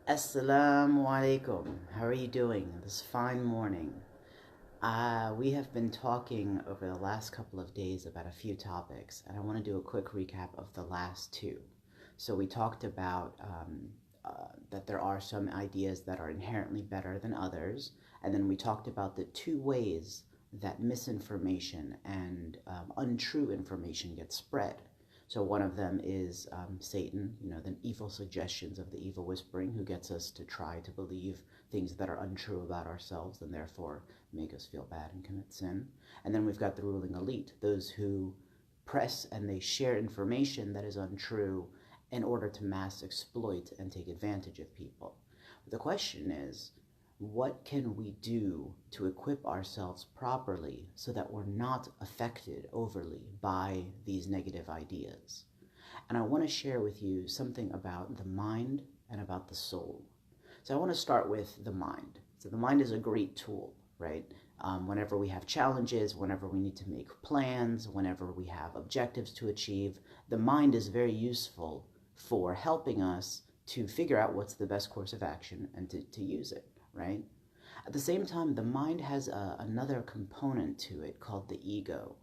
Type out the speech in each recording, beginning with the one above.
Assalamu alaikum. How are you doing this fine morning? We have been talking over the last couple of days about a few topics, and I want to do a quick recap of the last two. So we talked about that there are some ideas that are inherently better than others, and then we talked about the two ways that misinformation and untrue information gets spread. So one of them is Satan, the evil suggestions of the evil whispering, who gets us to try to believe things that are untrue about ourselves and therefore make us feel bad and commit sin. And then we've got the ruling elite, those who press and they share information that is untrue in order to mass exploit and take advantage of people. The question is, what can we do to equip ourselves properly so that we're not affected overly by these negative ideas? And I want to share with you something about the mind and about the soul. So I want to start with the mind. So the mind is a great tool, right? Whenever we have challenges, whenever we need to make plans, whenever we have objectives to achieve, the mind is very useful for helping us to figure out what's the best course of action and to use it, right? At the same time, the mind has another component to it called the ego.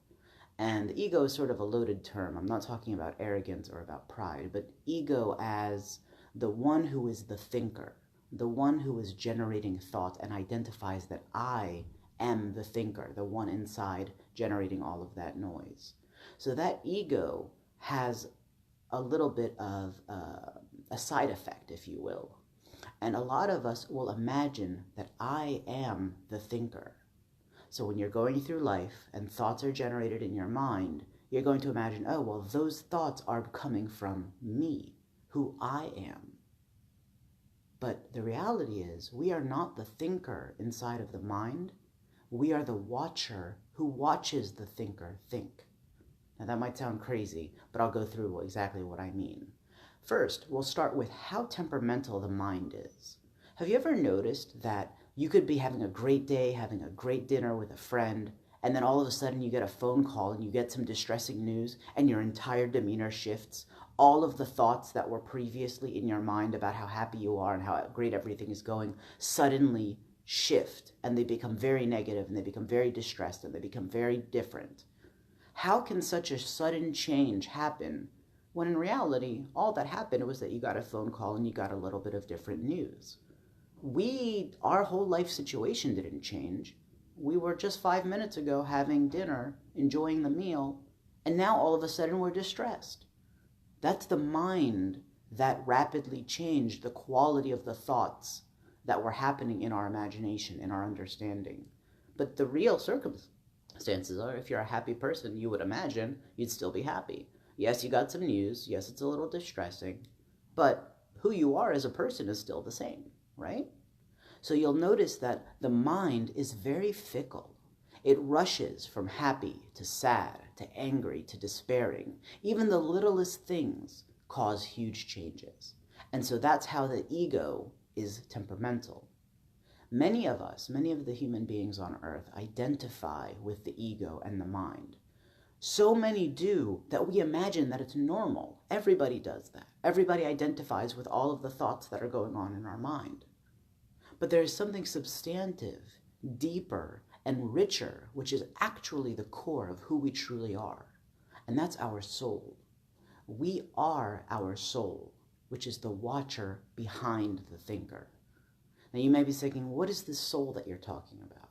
And the ego is sort of a loaded term. I'm not talking about arrogance or about pride, but ego as the one who is the thinker, the one who is generating thought and identifies that I am the thinker, the one inside generating all of that noise. So that ego has a little bit of a side effect, if you will. And a lot of us will imagine that I am the thinker. So when you're going through life and thoughts are generated in your mind, you're going to imagine, oh, well, those thoughts are coming from me, who I am. But the reality is, we are not the thinker inside of the mind. We are the watcher who watches the thinker think. Now that might sound crazy, but I'll go through exactly what I mean. First, we'll start with how temperamental the mind is. Have you ever noticed that you could be having a great day, having a great dinner with a friend, and then all of a sudden you get a phone call and you get some distressing news and your entire demeanor shifts? All of the thoughts that were previously in your mind about how happy you are and how great everything is going suddenly shift, and they become very negative and they become very distressed and they become very different. How can such a sudden change happen when in reality, all that happened was that you got a phone call and you got a little bit of different news? Our whole life situation didn't change. We were just 5 minutes ago having dinner, enjoying the meal, and now all of a sudden we're distressed. That's the mind that rapidly changed the quality of the thoughts that were happening in our imagination, in our understanding. But the real circumstances are, if you're a happy person, you would imagine you'd still be happy. Yes, you got some news. Yes, it's a little distressing. But who you are as a person is still the same, right? So you'll notice that the mind is very fickle. It rushes from happy to sad to angry to despairing. Even the littlest things cause huge changes. And so that's how the ego is temperamental. Many of us, many of the human beings on earth, identify with the ego and the mind. So many do that we imagine that it's normal. Everybody does that. Everybody identifies with all of the thoughts that are going on in our mind. But there is something substantive, deeper, and richer, which is actually the core of who we truly are. And that's our soul. We are our soul, which is the watcher behind the thinker. Now you may be thinking, what is this soul that you're talking about?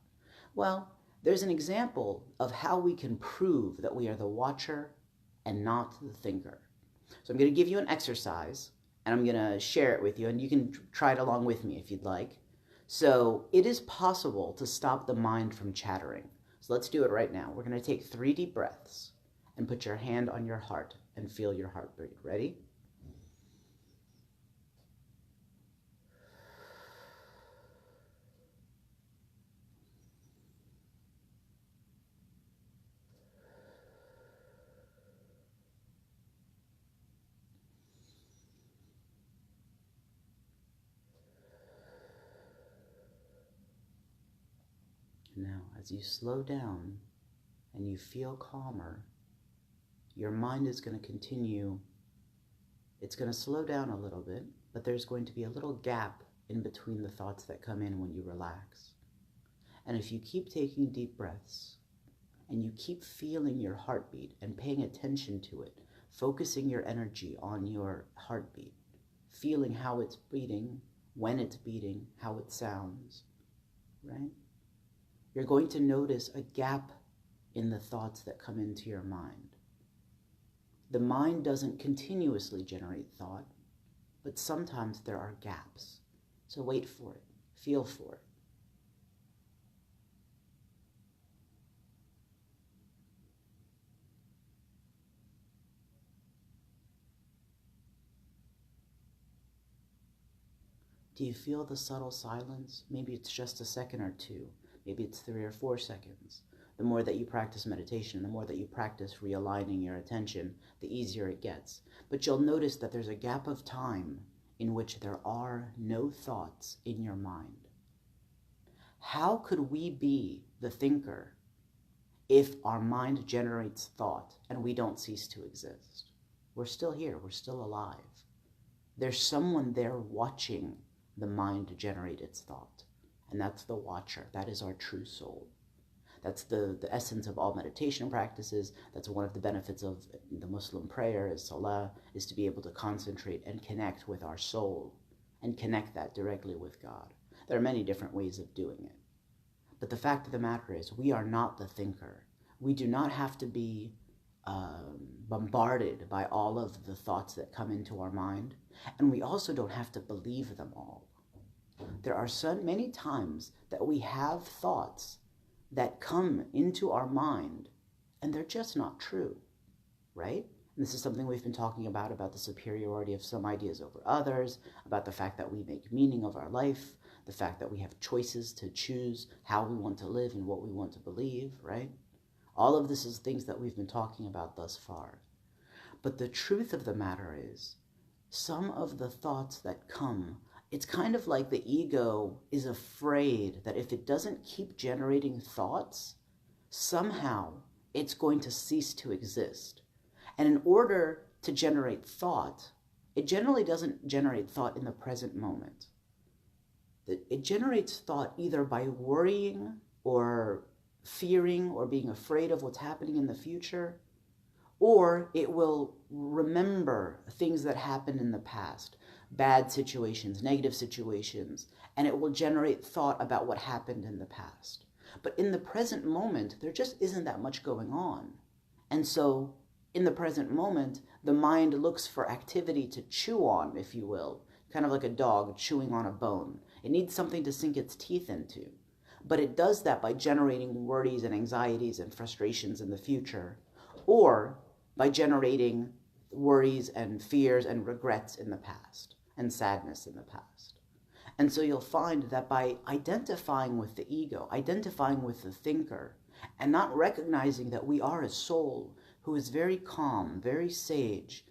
Well, there's an example of how we can prove that we are the watcher and not the thinker. So I'm going to give you an exercise, and I'm going to share it with you, and you can try it along with me if you'd like. So it is possible to stop the mind from chattering. So let's do it right now. We're going to take 3 deep breaths and put your hand on your heart and feel your heartbeat. Ready? Now, as you slow down and you feel calmer, your mind is going to continue It's going to slow down a little bit, but there's going to be a little gap in between the thoughts that come in when you relax. And if you keep taking deep breaths, and you keep feeling your heartbeat and paying attention to it, focusing your energy on your heartbeat, feeling how it's beating, when it's beating, how it sounds, right? You're going to notice a gap in the thoughts that come into your mind. The mind doesn't continuously generate thought, but sometimes there are gaps. So wait for it, feel for it. Do you feel the subtle silence? Maybe it's just a second or two. Maybe it's 3 or 4 seconds. The more that you practice meditation, the more that you practice realigning your attention, the easier it gets. But you'll notice that there's a gap of time in which there are no thoughts in your mind. How could we be the thinker if our mind generates thought and we don't cease to exist? We're still here. We're still alive. There's someone there watching the mind generate its thought. And that's the watcher. That is our true soul. That's the essence of all meditation practices. That's one of the benefits of the Muslim prayer, is salah, is to be able to concentrate and connect with our soul and connect that directly with God. There are many different ways of doing it. But the fact of the matter is, we are not the thinker. We do not have to be bombarded by all of the thoughts that come into our mind. And we also don't have to believe them all. There are so many times that we have thoughts that come into our mind and they're just not true, right? And this is something we've been talking about the superiority of some ideas over others, about the fact that we make meaning of our life, the fact that we have choices to choose how we want to live and what we want to believe, right? All of this is things that we've been talking about thus far. But the truth of the matter is, some of the thoughts that come, it's kind of like the ego is afraid that if it doesn't keep generating thoughts, somehow it's going to cease to exist. And in order to generate thought, it generally doesn't generate thought in the present moment. It generates thought either by worrying or fearing or being afraid of what's happening in the future, or it will remember things that happened in the past, bad situations, negative situations, and it will generate thought about what happened in the past. But in the present moment, there just isn't that much going on. And so in the present moment, the mind looks for activity to chew on, if you will, kind of like a dog chewing on a bone. It needs something to sink its teeth into. But it does that by generating worries and anxieties and frustrations in the future, or by generating worries and fears and regrets in the past, and sadness in the past. And so you'll find that by identifying with the ego, identifying with the thinker, and not recognizing that we are a soul who is very calm, very sage,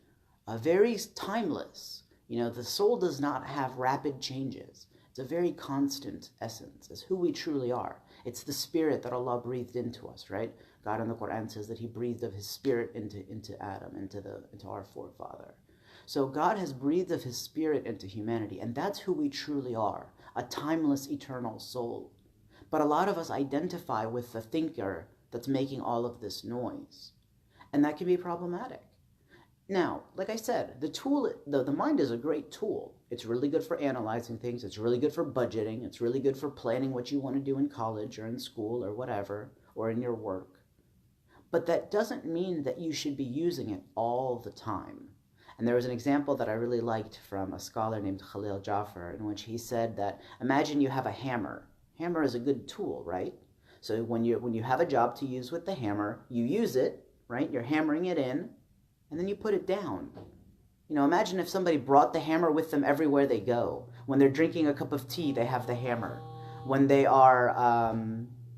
very timeless. You know, the soul does not have rapid changes. It's a very constant essence. It's who we truly are. It's the spirit that Allah breathed into us, right? God in the Quran says that He breathed of His spirit into Adam, into our forefather. So God has breathed of His spirit into humanity, and that's who we truly are, a timeless, eternal soul. But a lot of us identify with the thinker that's making all of this noise, and that can be problematic. Now, like I said, the mind is a great tool. It's really good for analyzing things. It's really good for budgeting. It's really good for planning what you want to do in college or in school or whatever, or in your work. But that doesn't mean that you should be using it all the time. And there was an example that I really liked from a scholar named Khalil Jaffer, in which he said that, imagine you have a hammer. Hammer is a good tool, right? So when you have a job to use with the hammer, you use it, right? You're hammering it in, and then you put it down. You know, imagine if somebody brought the hammer with them everywhere they go. When they're drinking a cup of tea, they have the hammer. When they are,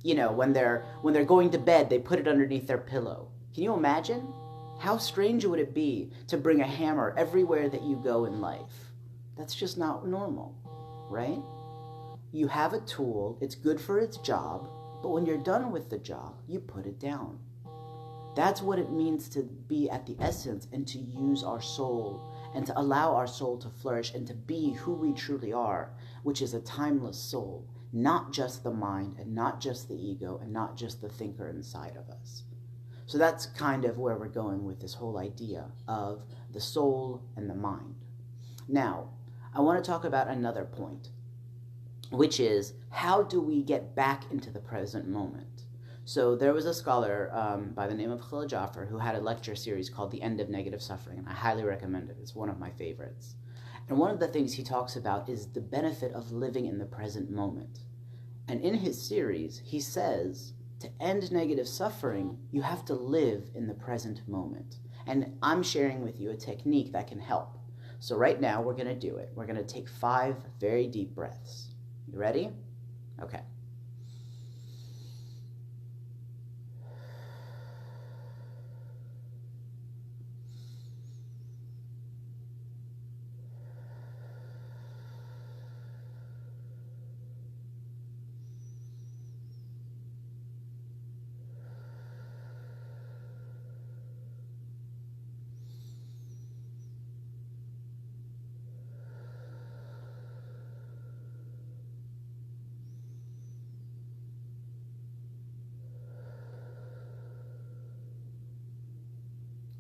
when they're going to bed, they put it underneath their pillow. Can you imagine? How strange would it be to bring a hammer everywhere that you go in life? That's just not normal, right? You have a tool, it's good for its job, but when you're done with the job, you put it down. That's what it means to be at the essence and to use our soul and to allow our soul to flourish and to be who we truly are, which is a timeless soul, not just the mind and not just the ego and not just the thinker inside of us. So that's kind of where we're going with this whole idea of the soul and the mind. Now, I want to talk about another point, which is how do we get back into the present moment? So there was a scholar by the name of Khalil Jaffer who had a lecture series called The End of Negative Suffering, and I highly recommend it. It's one of my favorites. And one of the things he talks about is the benefit of living in the present moment. And in his series, he says, to end negative suffering, you have to live in the present moment. And I'm sharing with you a technique that can help. So right now, we're going to do it. We're going to take 5 very deep breaths. You ready? Okay.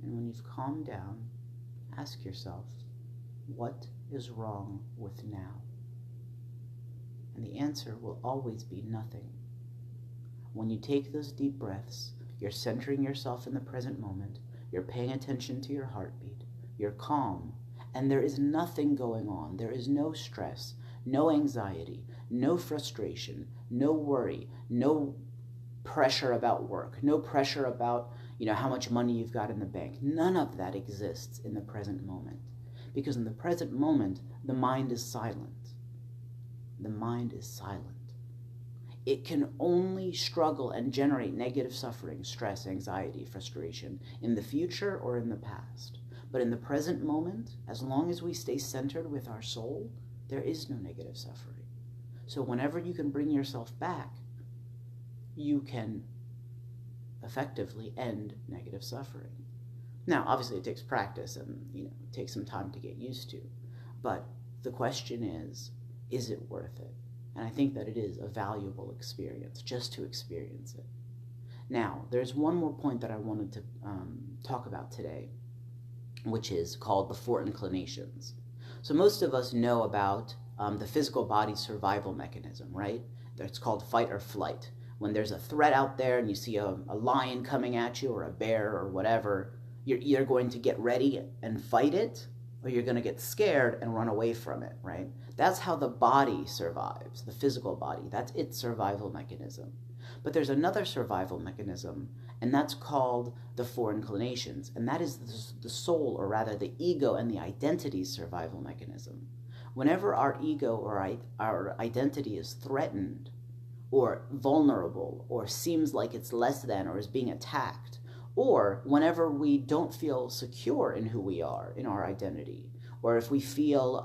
And when you've calmed down, ask yourself, what is wrong with now? And the answer will always be nothing. When you take those deep breaths, you're centering yourself in the present moment, you're paying attention to your heartbeat, you're calm, and there is nothing going on. There is no stress, no anxiety, no frustration, no worry, no pressure about work, no pressure about how much money you've got in the bank. None of that exists in the present moment. Because in the present moment, the mind is silent. The mind is silent. It can only struggle and generate negative suffering, stress, anxiety, frustration in the future or in the past. But in the present moment, as long as we stay centered with our soul, there is no negative suffering. So whenever you can bring yourself back, you can effectively end negative suffering. Now, obviously it takes practice and it takes some time to get used to. But the question is it worth it? And I think that it is a valuable experience just to experience it. Now, there's one more point that I wanted to talk about today, which is called the 4 inclinations. So most of us know about the physical body's survival mechanism, right? It's called fight or flight. When there's a threat out there and you see a lion coming at you or a bear or whatever, you're either going to get ready and fight it, or you're going to get scared and run away from it, right? That's how the body survives, the physical body. That's its survival mechanism. But there's another survival mechanism, and that's called the 4 inclinations, and that is the soul, or rather the ego and the identity's survival mechanism. Whenever our ego or our identity is threatened, or vulnerable, or seems like it's less than, or is being attacked, or whenever we don't feel secure in who we are, in our identity, or if we feel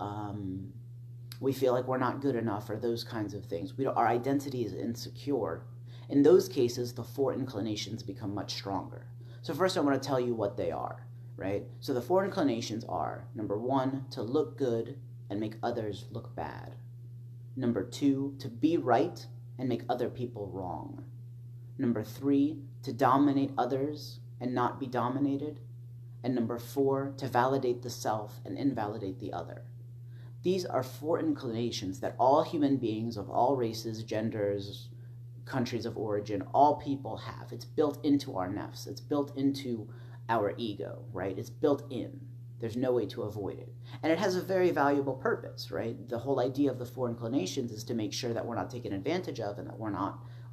like we're not good enough, or those kinds of things, our identity is insecure, in those cases, the 4 inclinations become much stronger. So first I want to tell you what they are, right? So the 4 inclinations are, number 1, to look good and make others look bad. Number 2, to be right and make other people wrong. Number 3, to dominate others and not be dominated. And number 4, to validate the self and invalidate the other. These are 4 inclinations that all human beings of all races, genders, countries of origin, all people have. It's built into our nafs. It's built into our ego, right? It's built in. There's no way to avoid it. And it has a very valuable purpose, right? The whole idea of the 4 inclinations is to make sure that we're not taken advantage of and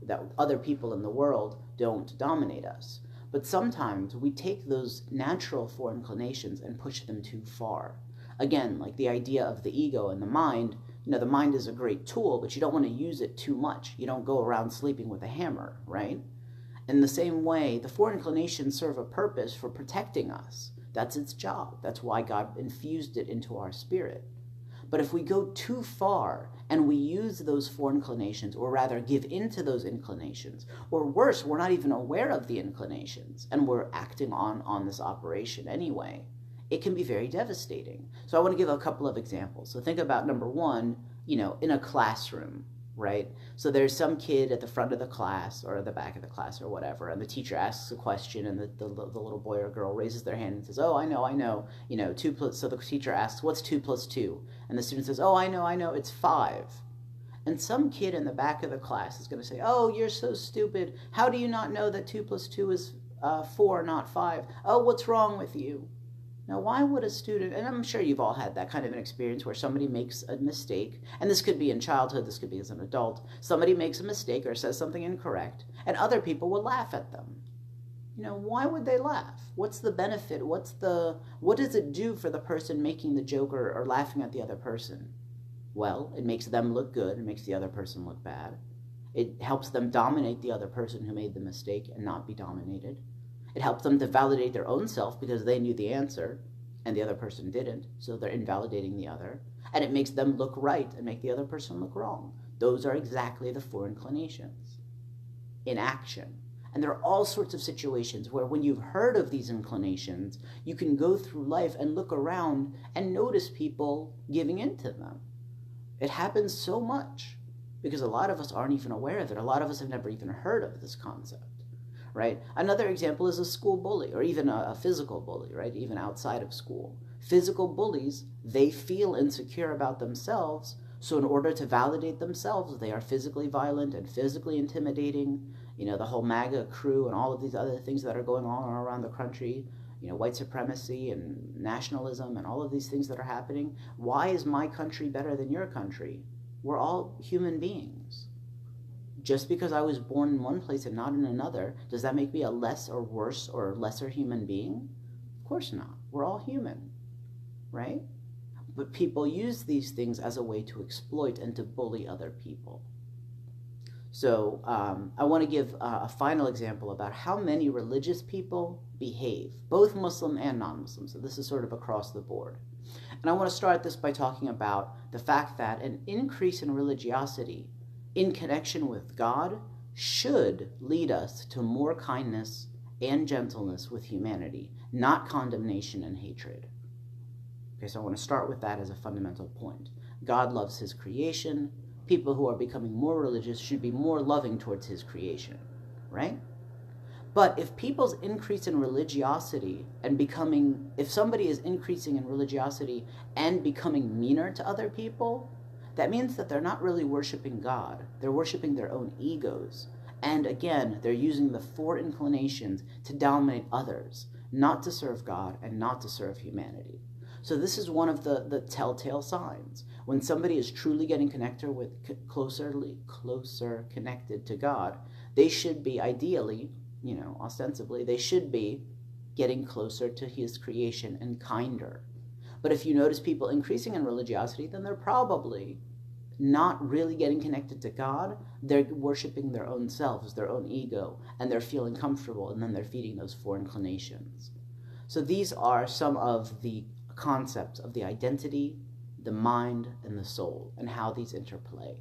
that other people in the world don't dominate us. But sometimes we take those natural 4 inclinations and push them too far. Again, like the idea of the ego and the mind, the mind is a great tool, but you don't want to use it too much. You don't go around sleeping with a hammer, right? In the same way, the 4 inclinations serve a purpose for protecting us. That's its job. That's why God infused it into our spirit. But if we go too far and we use those 4 inclinations, or rather give into those inclinations, or worse, we're not even aware of the inclinations and we're acting on this operation anyway, it can be very devastating. So I want to give a couple of examples. So think about number one, in a classroom, right? So there's some kid at the front of the class or the back of the class or whatever, and the teacher asks a question, and the little boy or girl raises their hand and says, "Oh, I know, 2 plus," so the teacher asks, "What's 2 plus 2?" And the student says, "Oh, I know, it's 5." And some kid in the back of the class is going to say, "Oh, you're so stupid. How do you not know that 2 plus 2 is 4, not 5? Oh, what's wrong with you?" Now, why would a student, and I'm sure you've all had that kind of an experience where somebody makes a mistake, and this could be in childhood, this could be as an adult, somebody makes a mistake or says something incorrect, and other people will laugh at them. Why would they laugh? What's the benefit? What does it do for the person making the joke or laughing at the other person? Well, it makes them look good, it makes the other person look bad. It helps them dominate the other person who made the mistake and not be dominated. It helps them to validate their own self because they knew the answer and the other person didn't, so they're invalidating the other. And it makes them look right and make the other person look wrong. Those are exactly the 4 inclinations in action. And there are all sorts of situations where when you've heard of these inclinations, you can go through life and look around and notice people giving into them. It happens so much because a lot of us aren't even aware of it. A lot of us have never even heard of this concept. Right? Another example is a school bully or even a physical bully, right? Even outside of school. Physical bullies, they feel insecure about themselves, so in order to validate themselves, they are physically violent and physically intimidating. The whole MAGA crew and all of these other things that are going on around the country, white supremacy and nationalism and all of these things that are happening. Why is my country better than your country? We're all human beings. Just because I was born in one place and not in another, does that make me a less or worse or lesser human being? Of course not. We're all human, right? But people use these things as a way to exploit and to bully other people. So I want to give a final example about how many religious people behave, both Muslim and non-Muslim. So this is sort of across the board. And I want to start this by talking about the fact that an increase in religiosity in connection with God should lead us to more kindness and gentleness with humanity, not condemnation and hatred. Okay, so I want to start with that as a fundamental point. God loves his creation. People who are becoming more religious should be more loving towards his creation, right? But if people's increase in religiosity and if somebody is increasing in religiosity and becoming meaner to other people, that means that they're not really worshiping God. They're worshiping their own egos. And again, they're using the 4 inclinations to dominate others, not to serve God and not to serve humanity. So this is one of the telltale signs. When somebody is truly getting closer connected to God, they should be ideally, ostensibly, they should be getting closer to his creation and kinder. But if you notice people increasing in religiosity, then they're probably not really getting connected to God. They're worshiping their own selves, their own ego, and they're feeling comfortable, and then they're feeding those 4 inclinations. So these are some of the concepts of the identity, the mind, and the soul, and how these interplay.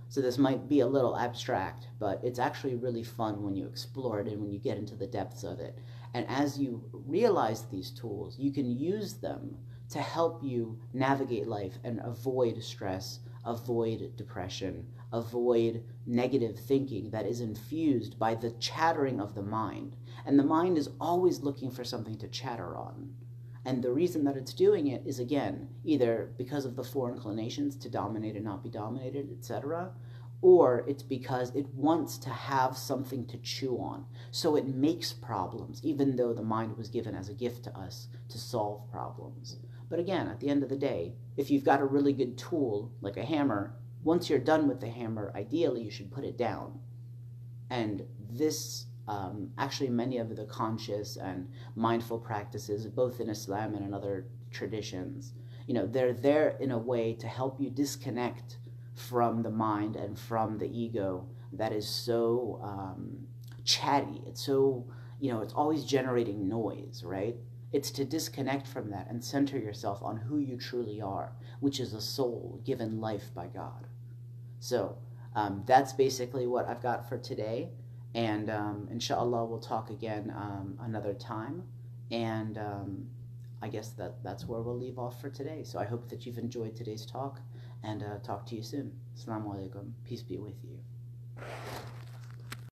So this might be a little abstract, but it's actually really fun when you explore it and when you get into the depths of it. And as you realize these tools, you can use them to help you navigate life and avoid stress, avoid depression, avoid negative thinking that is infused by the chattering of the mind. And the mind is always looking for something to chatter on. And the reason that it's doing it is, again, either because of the 4 inclinations to dominate and not be dominated, etc., or it's because it wants to have something to chew on. So it makes problems, even though the mind was given as a gift to us to solve problems. But again, at the end of the day, if you've got a really good tool, like a hammer, once you're done with the hammer, ideally you should put it down. And this, actually many of the conscious and mindful practices, both in Islam and in other traditions, they're there in a way to help you disconnect from the mind and from the ego that is so chatty. It's so, it's always generating noise, right? It's to disconnect from that and center yourself on who you truly are, which is a soul given life by God. So that's basically what I've got for today. And inshallah, we'll talk again another time. And I guess that's where we'll leave off for today. So I hope that you've enjoyed today's talk, and talk to you soon. Assalamu alaikum. Peace be with you.